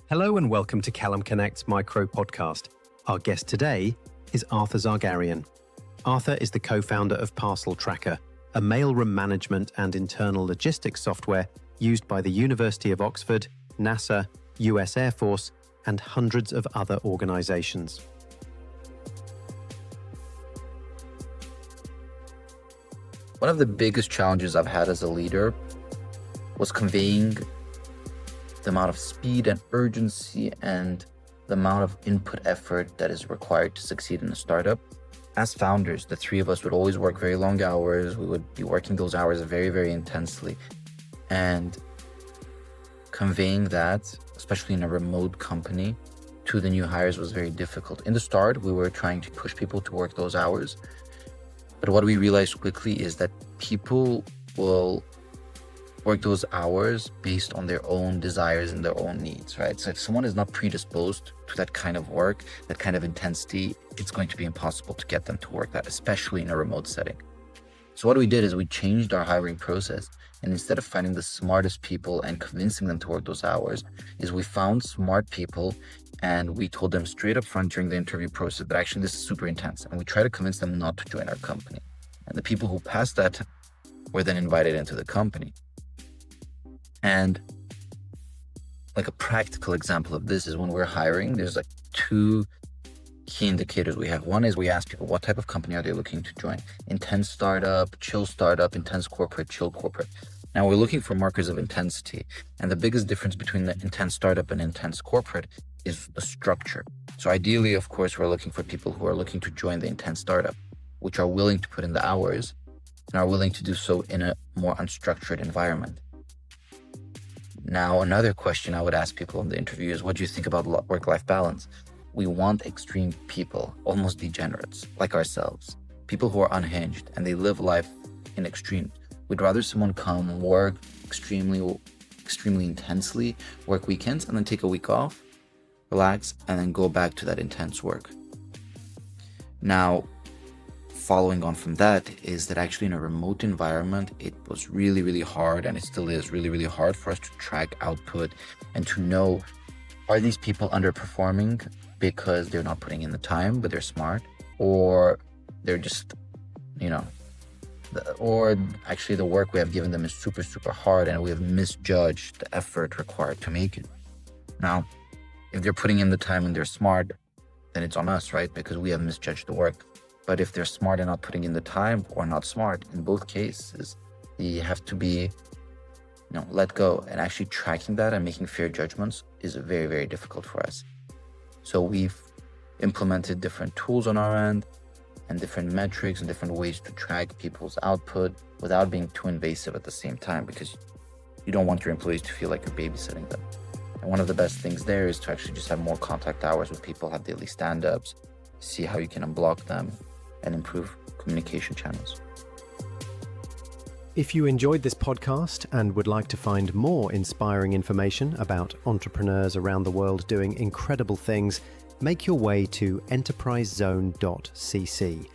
Hello and welcome to Callum Connect's Micro Podcast. Our guest today is Arthur Zargaryan. Arthur is the co-founder of Parcel Tracker, a mailroom management and internal logistics software used by the University of Oxford, NASA, US Air Force, and hundreds of other organizations. One of the biggest challenges I've had as a leader was conveying the amount of speed and urgency and the amount of input effort that is required to succeed in a startup. As founders, the three of us would always work very long hours. We would be working those hours very, very intensely. And conveying that, especially in a remote company, to the new hires was very difficult. In the start, we were trying to push people to work those hours. But what we realized quickly is that people will work those hours based on their own desires and their own needs, right? So if someone is not predisposed to that kind of work, that kind of intensity, it's going to be impossible to get them to work that, especially in a remote setting. So what we did is we changed our hiring process. And instead of finding the smartest people and convincing them to work those hours, is we found smart people and we told them straight up front during the interview process that actually this is super intense. And we try to convince them not to join our company. And the people who passed that were then invited into the company. And like a practical example of this is when we're hiring, there's like two key indicators we have. One is we ask people what type of company are they looking to join? Intense startup, chill startup, intense corporate, chill corporate. Now we're looking for markers of intensity. And the biggest difference between the intense startup and intense corporate is the structure. So ideally, of course, we're looking for people who are looking to join the intense startup, which are willing to put in the hours and are willing to do so in a more unstructured environment. Now, another question I would ask people in the interview is, what do you think about work-life balance? We want extreme people, almost degenerates, like ourselves, people who are unhinged and they live life in extremes. We'd rather someone come work extremely intensely, work weekends, and then take a week off, relax, and then go back to that intense work. Now, following on from that is that actually in a remote environment, it was really, really hard, and it still is really, really hard for us to track output and to know, are these people underperforming because they're not putting in the time, but they're smart, or they're just, or actually the work we have given them is super, super hard and we have misjudged the effort required to make it. Now, if they're putting in the time and they're smart, then it's on us, right? Because we have misjudged the work. But if they're smart and not putting in the time, or not smart, in both cases, you have to be, let go. And actually tracking that and making fair judgments is very, very difficult for us. So we've implemented different tools on our end and different metrics and different ways to track people's output without being too invasive at the same time, because you don't want your employees to feel like you're babysitting them. And one of the best things there is to actually just have more contact hours with people, have daily stand-ups, see how you can unblock them, and improve communication channels. If you enjoyed this podcast and would like to find more inspiring information about entrepreneurs around the world doing incredible things, make your way to enterprisezone.cc.